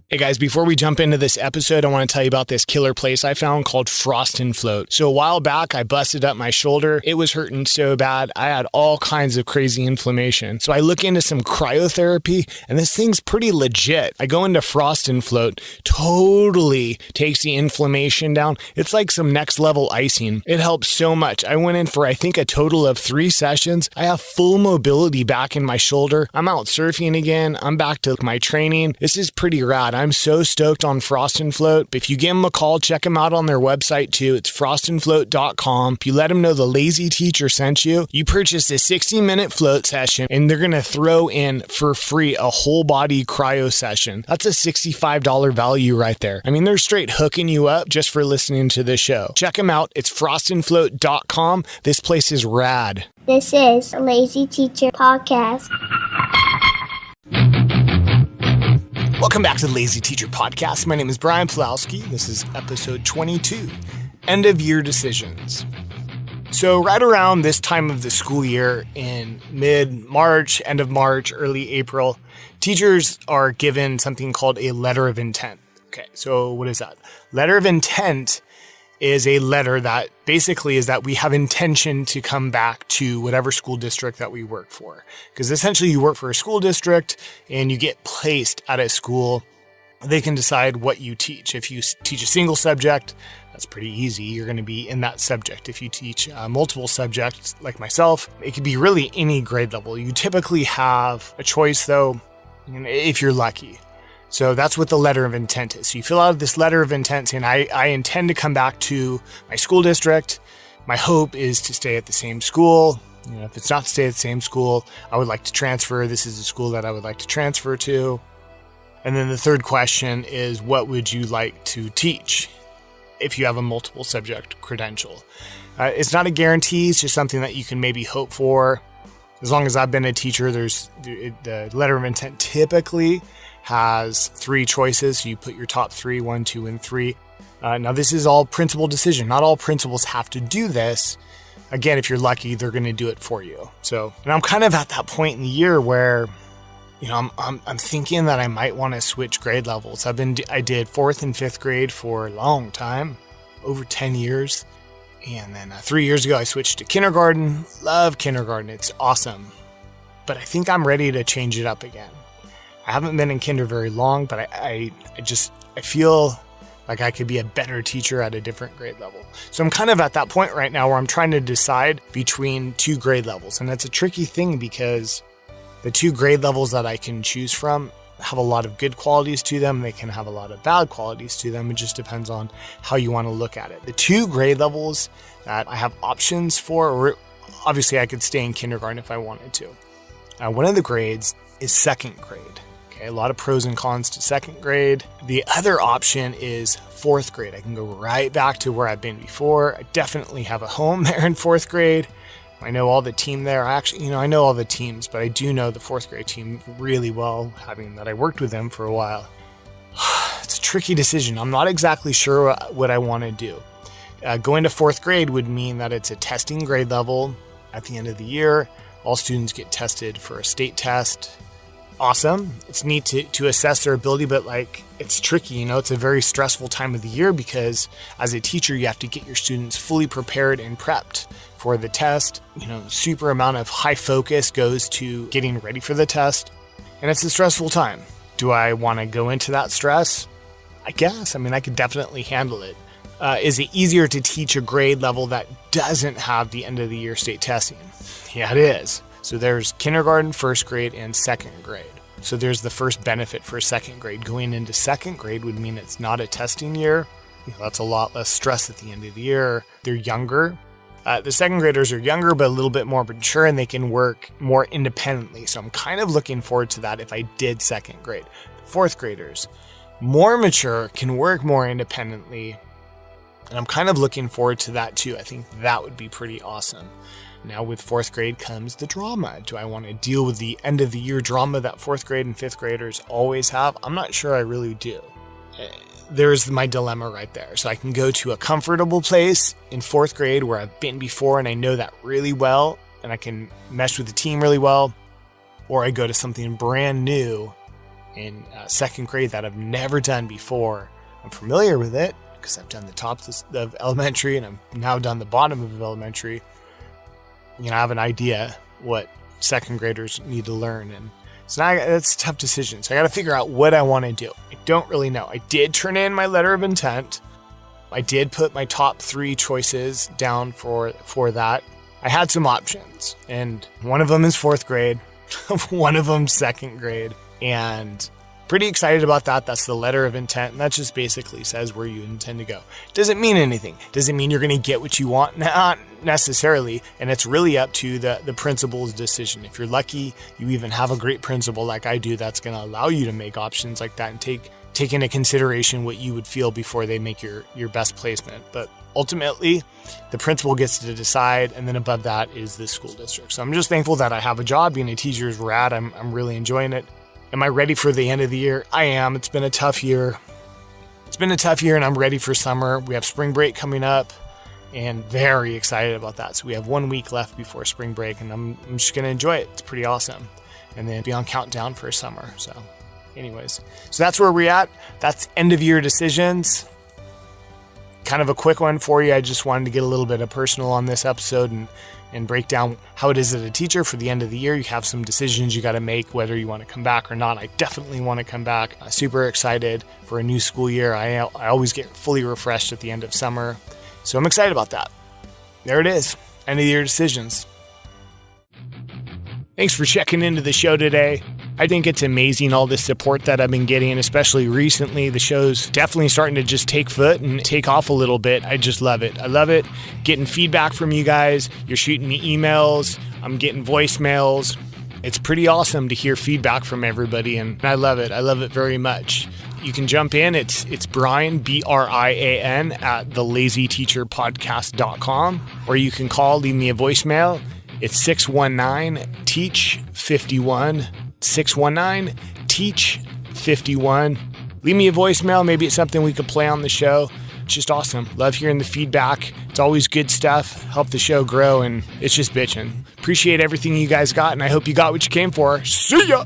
Hey guys, before we jump into this episode, I want to tell you about this killer place I found called Frost and Float. So a while back, I busted up my shoulder. It was hurting so bad. I had all kinds of crazy inflammation. So I look into some cryotherapy, and this thing's pretty legit. I go into Frost and Float, totally takes the inflammation down. It's like some next level icing. It helps so much. I went in for, I think, a total of 3 sessions. I have full mobility back in my shoulder. I'm out surfing again. I'm back to my training. This is pretty rad. I'm so stoked on Frost and Float. If you give them a call, check them out on their website too. It's frostandfloat.com. If you let them know the Lazy Teacher sent you, you purchase a 60-minute float session and they're going to throw in for free a whole body cryo session. That's a $65 value right there. I mean, they're straight hooking you up just for listening to this show. Check them out. It's frostandfloat.com. This place is rad. This is the Lazy Teacher Podcast. Welcome back to the Lazy Teacher Podcast. My name is Brian Pulowski. This is episode 22, End of Year Decisions. So right around this time of the school year in mid-March, end of March, early April, teachers are given something called a letter of intent. Okay, so what is that? Letter of intent is a letter that basically is that we have intention to come back to whatever school district that we work for. Because essentially you work for a school district and you get placed at a school. They can decide what you teach. If you teach a single subject, that's pretty easy. You're going to be in that subject. If you teach multiple subjects like myself, it could be really any grade level. You typically have a choice though, if you're lucky. So that's what the letter of intent is. So you fill out this letter of intent saying, I intend to come back to my school district. My hope is to stay at the same school. If it's not to stay at the same school, I would like to transfer. This is a school that I would like to transfer to. And then the third question is, what would you like to teach if you have a multiple subject credential? It's not a guarantee. It's just something that you can maybe hope for. As long as I've been a teacher, the letter of intent typically has 3 choices. So you put your top 3, 1, 2, and 3. Now this is all principal decision. Not all principals have to do this. Again, if you're lucky, they're going to do it for you. So, and I'm kind of at that point in the year where, I'm thinking that I might want to switch grade levels. I did 4th and 5th grade for a long time, over 10 years. And then 3 years ago, I switched to kindergarten. Love kindergarten. It's awesome. But I think I'm ready to change it up again. I haven't been in kinder very long, but I feel like I could be a better teacher at a different grade level. So I'm kind of at that point right now where I'm trying to decide between 2 grade levels. And that's a tricky thing because the 2 grade levels that I can choose from have a lot of good qualities to them. They can have a lot of bad qualities to them. It just depends on how you want to look at it. The 2 grade levels that I have options for, or obviously I could stay in kindergarten if I wanted to. One of the grades is 2nd grade. Okay, a lot of pros and cons to 2nd grade. The other option is 4th grade. I can go right back to where I've been before. I definitely have a home there in 4th grade. I know all the team there. I know all the teams, but I do know the 4th grade team really well, having that I worked with them for a while. It's a tricky decision. I'm not exactly sure what I want to do. Going to 4th grade would mean that it's a testing grade level at the end of the year. All students get tested for a state test. Awesome. It's neat to assess their ability, but it's tricky. It's a very stressful time of the year because as a teacher, you have to get your students fully prepared and prepped for the test. Super amount of high focus goes to getting ready for the test. And it's a stressful time. Do I want to go into that stress? I guess. I could definitely handle it. Is it easier to teach a grade level that doesn't have the end of the year state testing? Yeah, it is. So there's kindergarten, 1st grade, and 2nd grade. So there's the first benefit for 2nd grade. Going into 2nd grade would mean it's not a testing year. That's a lot less stress at the end of the year. They're younger. The 2nd graders are younger, but a little bit more mature, and they can work more independently. So I'm kind of looking forward to that if I did 2nd grade. The 4th graders, more mature, can work more independently. And I'm kind of looking forward to that too. I think that would be pretty awesome. Now with 4th grade comes the drama. Do I want to deal with the end of the year drama that 4th grade and 5th graders always have? I'm not sure I really do. There's my dilemma right there. So I can go to a comfortable place in 4th grade where I've been before and I know that really well and I can mesh with the team really well. Or I go to something brand new in second grade that I've never done before. I'm familiar with it because I've done the top of elementary and I've now done the bottom of elementary. I have an idea what second graders need to learn, and so now it's a tough decision. So I got to figure out what I want to do. I don't really know. I did turn in my letter of intent. I did put my top 3 choices down for that. I had some options, and one of them is 4th grade, one of them 2nd grade, and pretty excited about that. That's the letter of intent, and that just basically says where you intend to go. Doesn't mean anything. Doesn't mean you're going to get what you want, not necessarily, and it's really up to the principal's decision. If you're lucky, you even have a great principal like I do that's going to allow you to make options like that and take into consideration what you would feel before they make your best placement. But ultimately, the principal gets to decide, and then above that is the school district. So I'm just thankful that I have a job. Being a teacher is rad. I'm really enjoying it. Am I ready for the end of the year? I am. It's been a tough year. And I'm ready for summer. We have spring break coming up, and very excited about that. So we have 1 week left before spring break, and I'm just going to enjoy it. It's pretty awesome. And then be on countdown for summer. So anyways, so that's where we're at. That's end of year decisions. Kind of a quick one for you. I just wanted to get a little bit of personal on this episode and break down how it is as a teacher for the end of the year. You have some decisions you got to make, whether you want to come back or not. I definitely want to come back. Super excited for a new school year. I always get fully refreshed at the end of summer. So I'm excited about that. There it is. End of the year decisions. Thanks for checking into the show today. I think it's amazing all the support that I've been getting, especially recently. The show's definitely starting to just take foot and take off a little bit. I just love it. I love it. Getting feedback from you guys. You're shooting me emails. I'm getting voicemails. It's pretty awesome to hear feedback from everybody, and I love it. I love it very much. You can jump in. It's Brian, Brian, at TheLazyTeacherPodcast.com, or you can leave me a voicemail. It's 619-TEACH-51. 619-TEACH-51. Leave me a voicemail. Maybe it's something we could play on the show. It's just awesome. Love hearing the feedback. It's always good stuff. Help the show grow, and it's just bitching. Appreciate everything you guys got, and I hope you got what you came for. See ya!